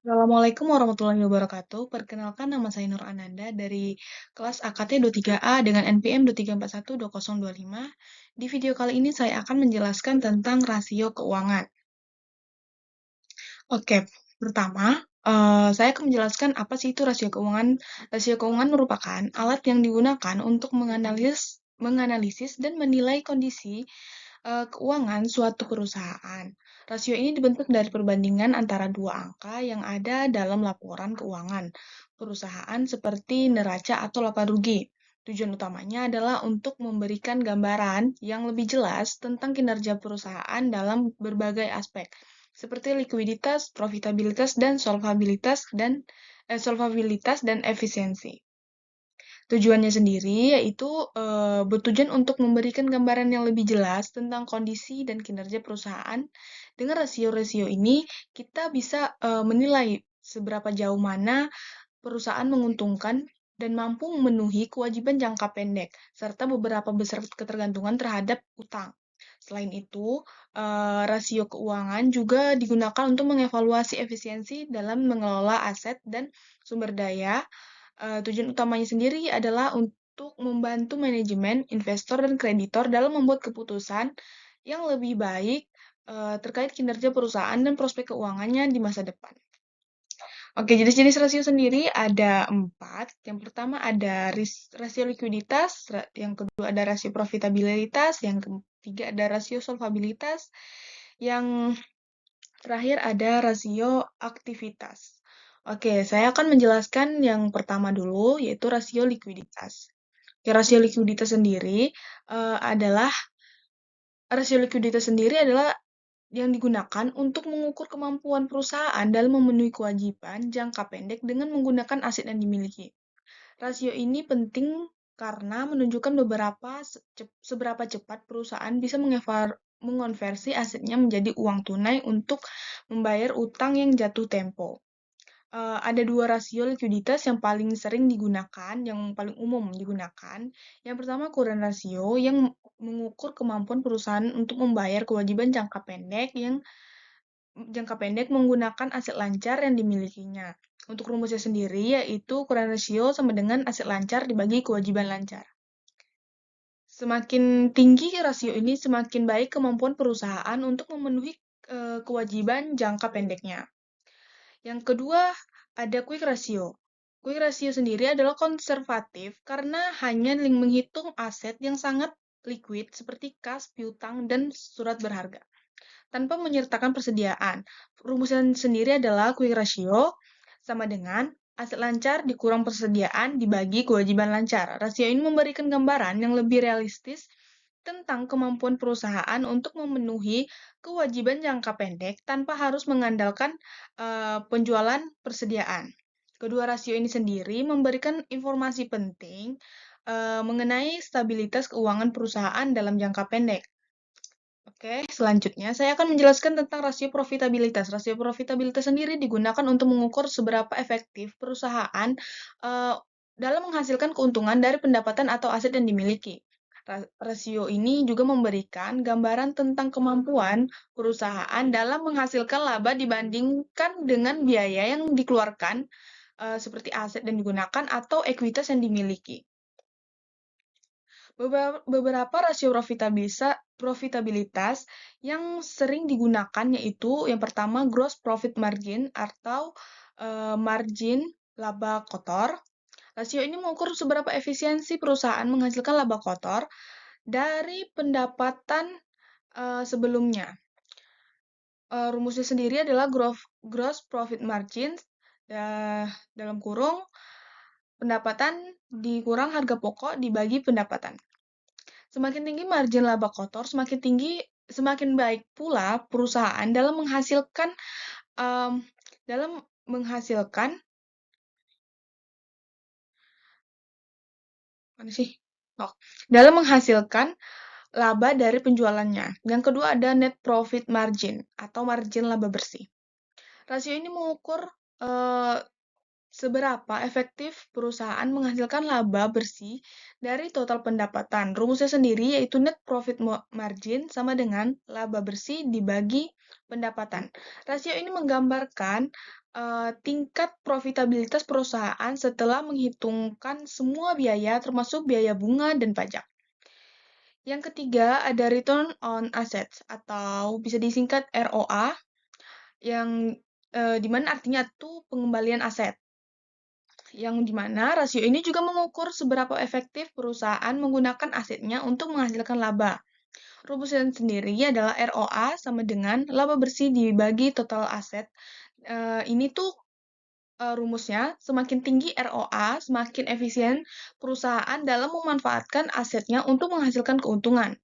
Assalamualaikum warahmatullahi wabarakatuh. Perkenalkan nama saya Nur Ananda dari kelas AKT 23A dengan NPM 23412025. Di video kali ini saya akan menjelaskan tentang rasio keuangan. Oke, pertama, saya akan menjelaskan apa sih itu rasio keuangan. Rasio keuangan merupakan alat yang digunakan untuk menganalisis dan menilai kondisi keuangan suatu perusahaan. Rasio ini dibentuk dari perbandingan antara dua angka yang ada dalam laporan keuangan perusahaan seperti neraca atau laba rugi. Tujuan utamanya adalah untuk memberikan gambaran yang lebih jelas tentang kinerja perusahaan dalam berbagai aspek, seperti likuiditas, profitabilitas, dan solvabilitas dan efisiensi. Tujuannya sendiri yaitu bertujuan untuk memberikan gambaran yang lebih jelas tentang kondisi dan kinerja perusahaan. Dengan rasio-rasio ini, kita bisa menilai seberapa jauh mana perusahaan menguntungkan dan mampu memenuhi kewajiban jangka pendek, serta beberapa besar ketergantungan terhadap utang. Selain itu, rasio keuangan juga digunakan untuk mengevaluasi efisiensi dalam mengelola aset dan sumber daya. Tujuan utamanya sendiri adalah untuk membantu manajemen, investor, dan kreditor dalam membuat keputusan yang lebih baik terkait kinerja perusahaan dan prospek keuangannya di masa depan. Oke, jenis-jenis rasio sendiri ada 4. Yang pertama ada rasio likuiditas, yang kedua ada rasio profitabilitas, yang ketiga ada rasio solvabilitas, yang terakhir ada rasio aktivitas. Oke, saya akan menjelaskan yang pertama dulu, yaitu rasio likuiditas. Oke, rasio likuiditas sendiri adalah yang digunakan untuk mengukur kemampuan perusahaan dalam memenuhi kewajiban jangka pendek dengan menggunakan aset yang dimiliki. Rasio ini penting karena menunjukkan seberapa cepat perusahaan bisa mengonversi asetnya menjadi uang tunai untuk membayar utang yang jatuh tempo. Ada dua rasio likuiditas yang paling sering digunakan, yang paling umum digunakan. Yang pertama, current ratio yang mengukur kemampuan perusahaan untuk membayar kewajiban jangka pendek menggunakan aset lancar yang dimilikinya. Untuk rumusnya sendiri, yaitu current ratio sama dengan aset lancar dibagi kewajiban lancar. Semakin tinggi rasio ini, semakin baik kemampuan perusahaan untuk memenuhi kewajiban jangka pendeknya. Yang kedua, ada quick ratio. Quick ratio sendiri adalah konservatif karena hanya menghitung aset yang sangat liquid seperti kas, piutang, dan surat berharga, tanpa menyertakan persediaan. Rumusnya sendiri adalah quick ratio sama dengan aset lancar dikurang persediaan dibagi kewajiban lancar. Rasio ini memberikan gambaran yang lebih realistis tentang kemampuan perusahaan untuk memenuhi kewajiban jangka pendek tanpa harus mengandalkan penjualan persediaan. Kedua rasio ini sendiri memberikan informasi penting mengenai stabilitas keuangan perusahaan dalam jangka pendek. Oke, selanjutnya saya akan menjelaskan tentang rasio profitabilitas. Rasio profitabilitas sendiri digunakan untuk mengukur seberapa efektif perusahaan dalam menghasilkan keuntungan dari pendapatan atau aset yang dimiliki. Rasio ini juga memberikan gambaran tentang kemampuan perusahaan dalam menghasilkan laba dibandingkan dengan biaya yang dikeluarkan seperti aset yang digunakan atau ekuitas yang dimiliki. Beberapa rasio profitabilitas yang sering digunakan yaitu yang pertama gross profit margin atau margin laba kotor. Rasio ini mengukur seberapa efisiensi perusahaan menghasilkan laba kotor dari pendapatan sebelumnya. Rumusnya sendiri adalah gross profit margin dalam kurung pendapatan dikurang harga pokok dibagi pendapatan. Semakin tinggi margin laba kotor, semakin baik pula perusahaan dalam menghasilkan laba dari penjualannya. Yang kedua ada net profit margin atau margin laba bersih. Rasio ini mengukur seberapa efektif perusahaan menghasilkan laba bersih dari total pendapatan. Rumusnya sendiri yaitu net profit margin sama dengan laba bersih dibagi pendapatan. Rasio ini menggambarkan tingkat profitabilitas perusahaan setelah menghitungkan semua biaya termasuk biaya bunga dan pajak. Yang ketiga ada return on assets atau bisa disingkat ROA yang di mana artinya itu pengembalian aset. Yang di mana rasio ini juga mengukur seberapa efektif perusahaan menggunakan asetnya untuk menghasilkan laba. Rumusnya sendiri adalah ROA sama dengan laba bersih dibagi total aset. Ini tuh rumusnya, semakin tinggi ROA, semakin efisien perusahaan dalam memanfaatkan asetnya untuk menghasilkan keuntungan.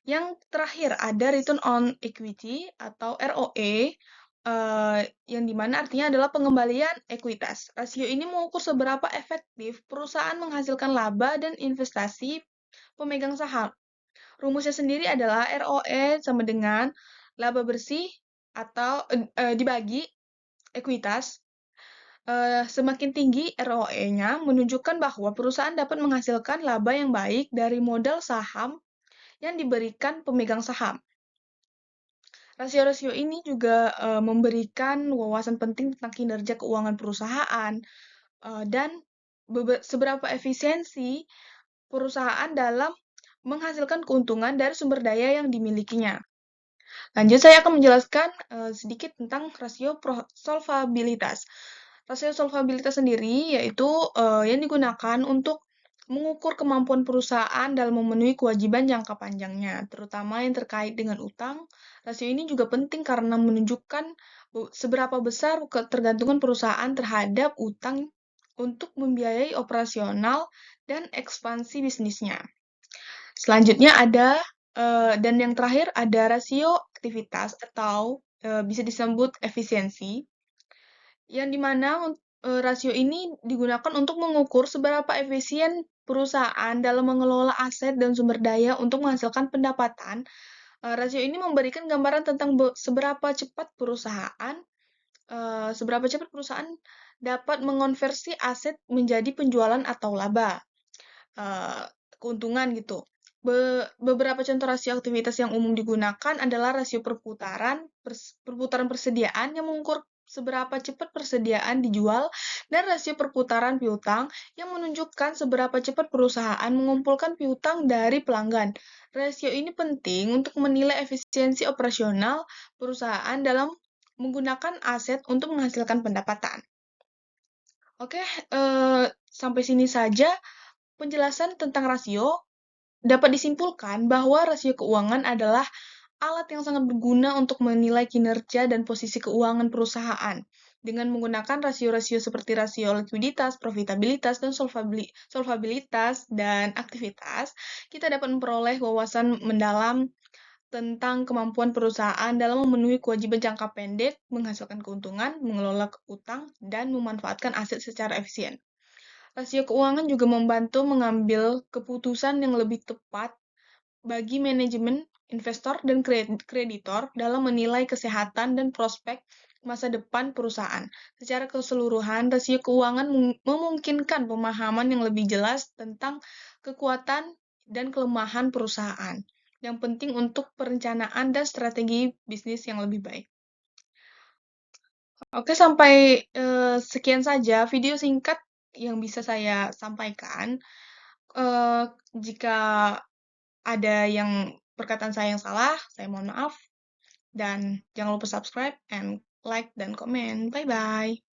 Yang terakhir ada return on equity atau ROE, yang dimana artinya adalah pengembalian ekuitas. Rasio ini mengukur seberapa efektif perusahaan menghasilkan laba dan investasi pemegang saham. Rumusnya sendiri adalah ROE sama dengan laba bersih atau dibagi ekuitas. Semakin tinggi ROE-nya menunjukkan bahwa perusahaan dapat menghasilkan laba yang baik dari modal saham yang diberikan pemegang saham. Rasio-rasio ini juga memberikan wawasan penting tentang kinerja keuangan perusahaan dan seberapa efisiensi perusahaan dalam menghasilkan keuntungan dari sumber daya yang dimilikinya. Lanjut, saya akan menjelaskan sedikit tentang rasio solvabilitas. Rasio solvabilitas sendiri yaitu yang digunakan untuk mengukur kemampuan perusahaan dalam memenuhi kewajiban jangka panjangnya, terutama yang terkait dengan utang. Rasio ini juga penting karena menunjukkan seberapa besar ketergantungan perusahaan terhadap utang untuk membiayai operasional dan ekspansi bisnisnya. Selanjutnya ada dan yang terakhir ada rasio aktivitas atau bisa disebut efisiensi, yang dimana rasio ini digunakan untuk mengukur seberapa efisien perusahaan dalam mengelola aset dan sumber daya untuk menghasilkan pendapatan. Rasio ini memberikan gambaran tentang seberapa cepat perusahaan dapat mengonversi aset menjadi penjualan atau laba, keuntungan gitu. Beberapa contoh rasio aktivitas yang umum digunakan adalah rasio perputaran persediaan yang mengukur seberapa cepat persediaan dijual, dan rasio perputaran piutang yang menunjukkan seberapa cepat perusahaan mengumpulkan piutang dari pelanggan. Rasio ini penting untuk menilai efisiensi operasional perusahaan dalam menggunakan aset untuk menghasilkan pendapatan. Oke, sampai sini saja penjelasan tentang rasio. Dapat disimpulkan bahwa rasio keuangan adalah alat yang sangat berguna untuk menilai kinerja dan posisi keuangan perusahaan. Dengan menggunakan rasio-rasio seperti rasio likuiditas, profitabilitas, dan solvabilitas dan aktivitas, kita dapat memperoleh wawasan mendalam tentang kemampuan perusahaan dalam memenuhi kewajiban jangka pendek, menghasilkan keuntungan, mengelola utang, dan memanfaatkan aset secara efisien. Rasio keuangan juga membantu mengambil keputusan yang lebih tepat bagi manajemen, investor, dan kreditor dalam menilai kesehatan dan prospek masa depan perusahaan. Secara keseluruhan, rasio keuangan memungkinkan pemahaman yang lebih jelas tentang kekuatan dan kelemahan perusahaan, yang penting untuk perencanaan dan strategi bisnis yang lebih baik. Oke, sampai sekian saja video singkat yang bisa saya sampaikan. Jika ada yang perkataan saya yang salah, saya mohon maaf. Dan jangan lupa subscribe and like dan komen. Bye-bye.